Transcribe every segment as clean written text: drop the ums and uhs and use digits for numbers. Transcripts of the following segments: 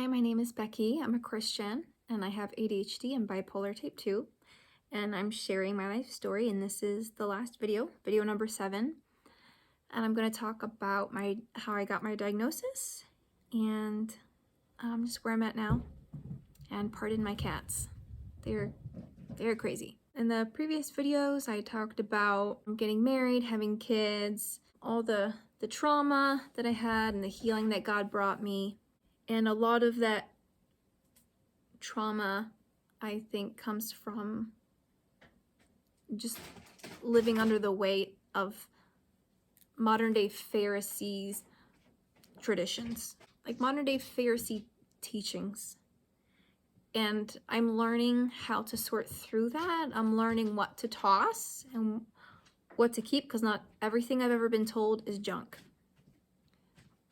Hi, my name is Becky. I'm a Christian and I have ADHD and bipolar type 2. And I'm sharing my life story, and this is the last video number 7. And I'm going to talk about how I got my diagnosis and just where I'm at now. And pardon my cats. They're crazy. In the previous videos, I talked about getting married, having kids, all the trauma that I had and the healing that God brought me. And a lot of that trauma, I think, comes from just living under the weight of modern day Pharisees traditions, like modern day Pharisee teachings. And I'm learning how to sort through that. I'm learning what to toss and what to keep, because not everything I've ever been told is junk.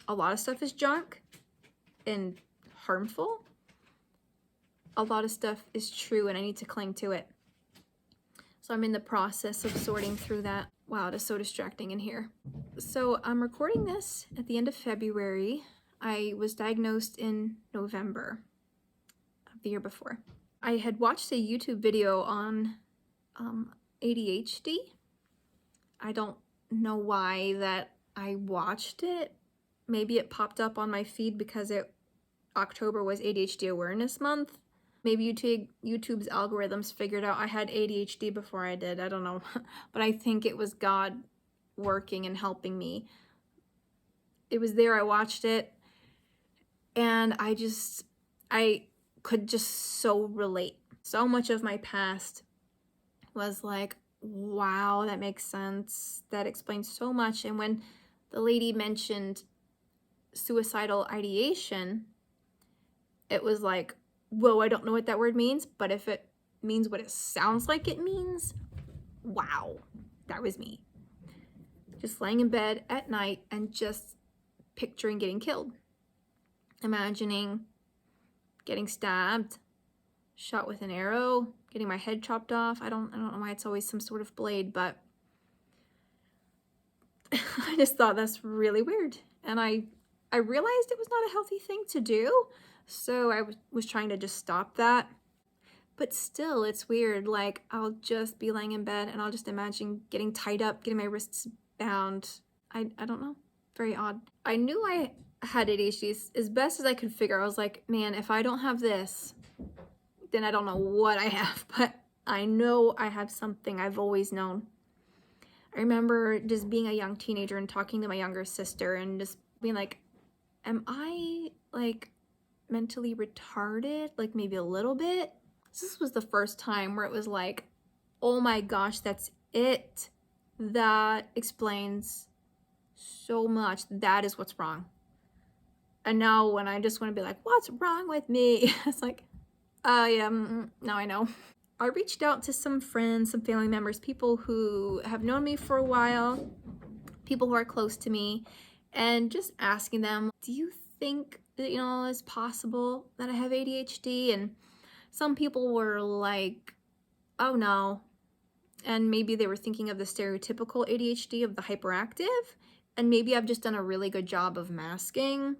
A lot of stuff is junk and harmful. A lot of stuff is true and I need to cling to it. So I'm in the process of sorting through that. Wow, it is so distracting in here. So I'm recording this at the end of February. I was diagnosed in November of the year before. I had watched a YouTube video on ADHD. I don't know why that I watched it. Maybe it popped up on my feed because October was ADHD Awareness Month. Maybe YouTube's algorithms figured out I had ADHD before I did. I don't know. But I think it was God working and helping me. It was there. I watched it. And I could just so relate. So much of my past was like, wow, that makes sense. That explains so much. And when the lady mentioned suicidal ideation, it was like, whoa, I don't know what that word means, but if it means what it sounds like it means, wow, that was me. Just laying in bed at night and just picturing getting killed. Imagining getting stabbed, shot with an arrow, getting my head chopped off. I don't know why it's always some sort of blade, but I just thought that's really weird. And I realized it was not a healthy thing to do. So I was trying to just stop that. But still, it's weird. Like, I'll just be laying in bed and I'll just imagine getting tied up, getting my wrists bound. I don't know. Very odd. I knew I had ADHD as best as I could figure. I was like, man, if I don't have this, then I don't know what I have. But I know I have something I've always known. I remember just being a young teenager and talking to my younger sister and just being like, am I like mentally retarded? Like maybe a little bit? This was the first time where it was like, oh my gosh, that's it. That explains so much. That is what's wrong. And now when I just want to be like, what's wrong with me? It's like, oh yeah, now I know. I reached out to some friends, some family members, people who have known me for a while, people who are close to me, and just asking them, do you think that, it's possible that I have ADHD? And some people were like, oh no. And maybe they were thinking of the stereotypical ADHD of the hyperactive. And maybe I've just done a really good job of masking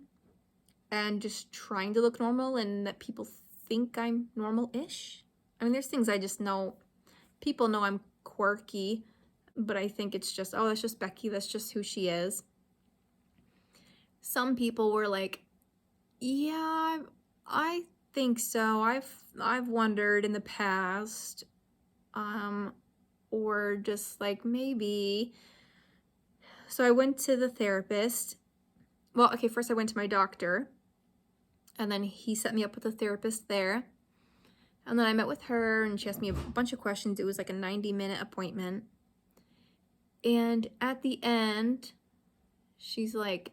and just trying to look normal and that people think I'm normal-ish. I mean, there's things I just know. People know I'm quirky, but I think it's just, oh, that's just Becky. That's just who she is. Some people were like, yeah, I think so. I've wondered in the past, or just like maybe. So I went to the therapist. Well, okay, first I went to my doctor, and then he set me up with a therapist there. And then I met with her and she asked me a bunch of questions. It was like a 90-minute appointment. And at the end, she's like,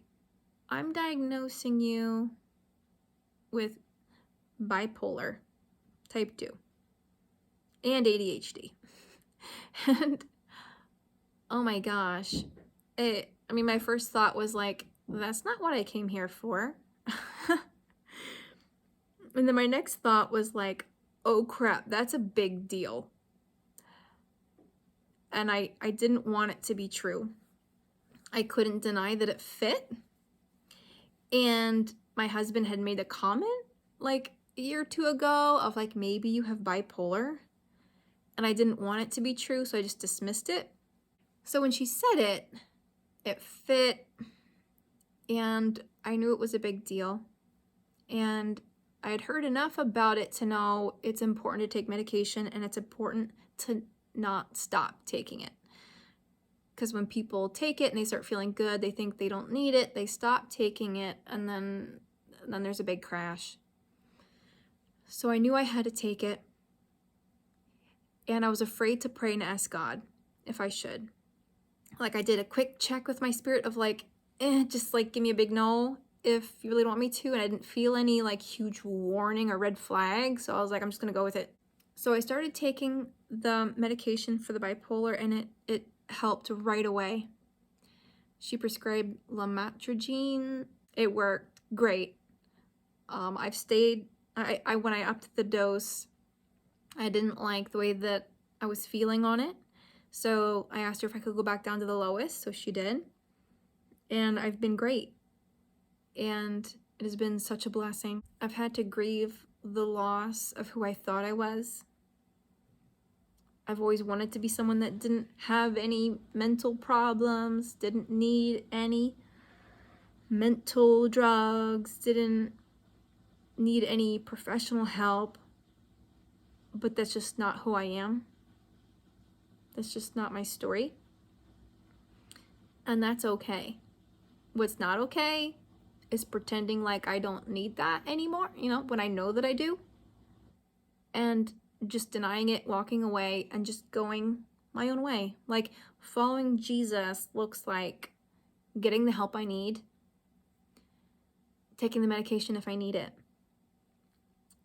I'm diagnosing you with bipolar type 2 and ADHD. And oh my gosh. My first thought was like, that's not what I came here for. And then my next thought was like, oh crap, that's a big deal. And I didn't want it to be true. I couldn't deny that it fit. And my husband had made a comment like a year or two ago of like, maybe you have bipolar. And I didn't want it to be true, so I just dismissed it. So when she said it, it fit, and I knew it was a big deal. And I had heard enough about it to know it's important to take medication, and it's important to not stop taking it. Because when people take it and they start feeling good, they think they don't need it, they stop taking it, and then there's a big crash. So I knew I had to take it, and I was afraid to pray and ask God if I should. Like, I did a quick check with my spirit of like, just like give me a big no if you really don't want me to, and I didn't feel any like huge warning or red flag, so I was like, I'm just gonna go with it. So I started taking the medication for the bipolar, and it helped right away. She prescribed lamotrigine. It worked great. I've stayed, when I upped the dose, I didn't like the way that I was feeling on it. So I asked her if I could go back down to the lowest, so she did. And I've been great. And it has been such a blessing. I've had to grieve the loss of who I thought I was. I've always wanted to be someone that didn't have any mental problems, didn't need any mental drugs, didn't need any professional help. But that's just not who I am. That's just not my story. And that's okay. What's not okay is pretending like I don't need that anymore, when I know that I do. And just denying it, walking away, and just going my own way. Like, following Jesus looks like getting the help I need, taking the medication if I need it.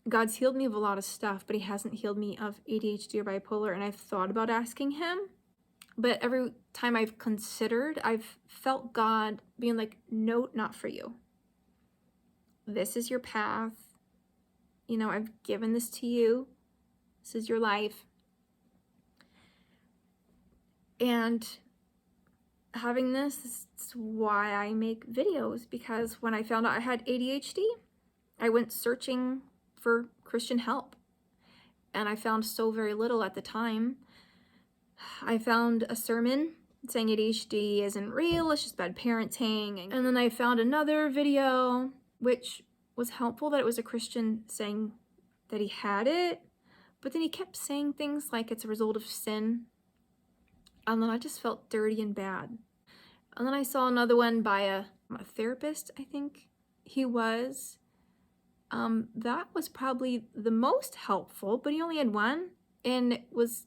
God's healed me of a lot of stuff, but he hasn't healed me of ADHD or bipolar, and I've thought about asking him. But every time I've considered, I've felt God being like, no, not for you. This is your path. I've given this to you. This is your life. And having this is why I make videos, because when I found out I had ADHD, I went searching for Christian help. And I found so very little at the time. I found a sermon saying ADHD isn't real, it's just bad parenting. And then I found another video, which was helpful, that it was a Christian saying that he had it. But then he kept saying things like it's a result of sin. And then I just felt dirty and bad. And then I saw another one by a therapist, I think he was. That was probably the most helpful, but he only had one, and it was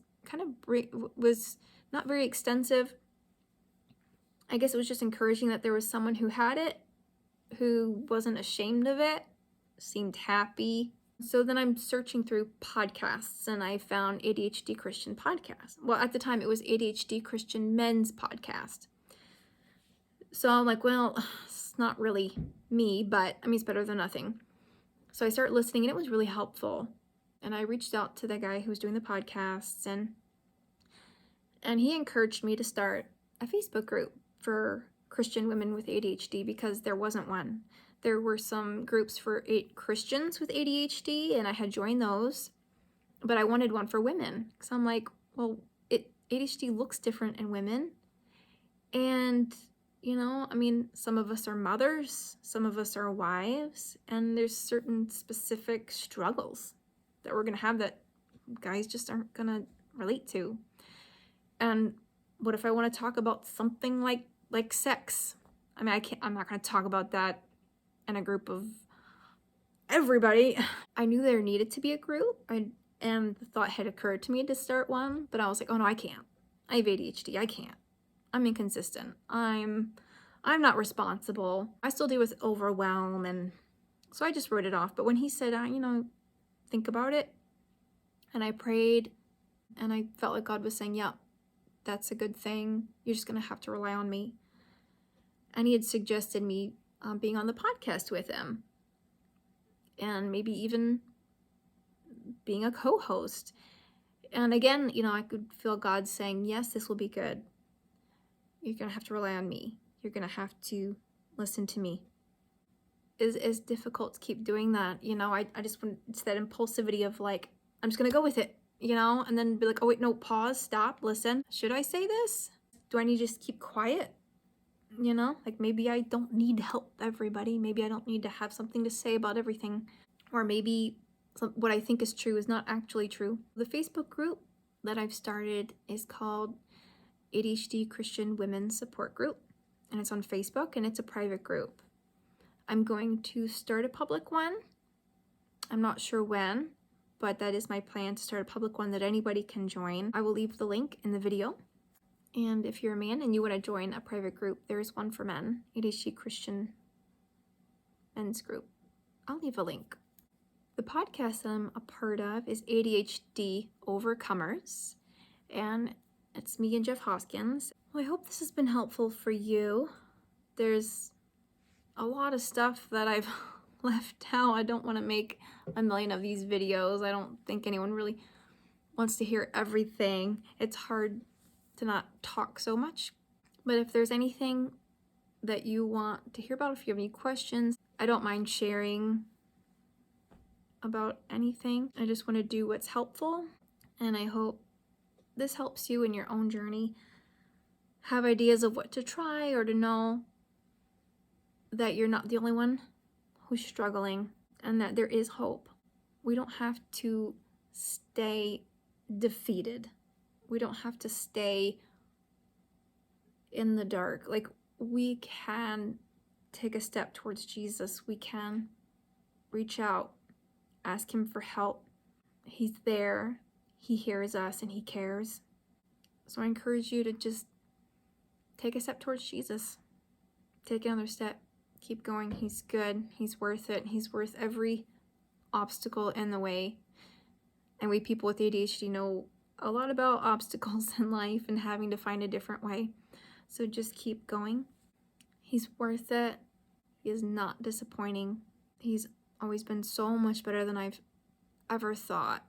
was not very extensive. I guess it was just encouraging that there was someone who had it, who wasn't ashamed of it, seemed happy. So then I'm searching through podcasts, and I found ADHD Christian podcast. Well, at the time it was ADHD Christian Men's Podcast. So I'm like, well, it's not really me, but it's better than nothing. So I started listening, and it was really helpful. And I reached out to the guy who was doing the podcasts, and he encouraged me to start a Facebook group for Christian women with ADHD, because there wasn't one. There were some groups for Christians with ADHD, and I had joined those, but I wanted one for women, because I'm like, well, ADHD looks different in women, and some of us are mothers, some of us are wives, and there's certain specific struggles that we're gonna have that guys just aren't gonna relate to. And what if I want to talk about something like sex? I'm not gonna talk about that in a group of everybody. I knew there needed to be a group, and the thought had occurred to me to start one, but I was like, oh no, I can't. I have ADHD, I can't. I'm inconsistent. I'm not responsible. I still deal with overwhelm, and so I just wrote it off. But when he said, think about it, and I prayed, and I felt like God was saying, yeah, that's a good thing. You're just gonna have to rely on me. And he had suggested me being on the podcast with him, and maybe even being a co-host. And again, I could feel God saying, yes, this will be good. You're going to have to rely on me. You're going to have to listen to me. is difficult to keep doing that. I just want, it's that impulsivity of like, I'm just gonna go with it, and then be like, oh wait, no, pause, stop, listen. Should I say this? Do I need to just keep quiet? Like maybe I don't need to help everybody. Maybe I don't need to have something to say about everything. Or maybe what I think is true is not actually true. The Facebook group that I've started is called ADHD Christian Women Support Group, and it's on Facebook, and it's a private group. I'm going to start a public one. I'm not sure when, but that is my plan, to start a public one that anybody can join. I will leave the link in the video. And if you're a man and you want to join a private group, there's one for men, ADHD Christian Men's Group. I'll leave a link. The podcast that I'm a part of is ADHD Overcomers, and it's me and Jeff Hoskins. Well, I hope this has been helpful for you. There's a lot of stuff that I've left out. I don't want to make a million of these videos. I don't think anyone really wants to hear everything. It's hard to not talk so much. But if there's anything that you want to hear about, if you have any questions, I don't mind sharing about anything. I just want to do what's helpful, and I hope this helps you in your own journey. Have ideas of what to try, or to know that you're not the only one who's struggling, and that there is hope. We don't have to stay defeated. We don't have to stay in the dark. Like, we can take a step towards Jesus. We can reach out, ask him for help. He's there, he hears us, and he cares. So I encourage you to just take a step towards Jesus. Take another step. Keep going. He's good. He's worth it. He's worth every obstacle in the way. And we people with ADHD know a lot about obstacles in life and having to find a different way. So just keep going. He's worth it. He is not disappointing. He's always been so much better than I've ever thought.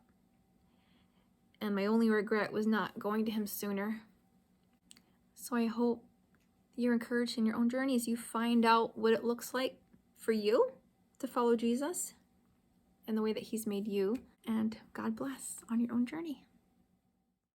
And my only regret was not going to him sooner. So I hope you're encouraged in your own journey as you find out what it looks like for you to follow Jesus in the way that he's made you. And God bless on your own journey.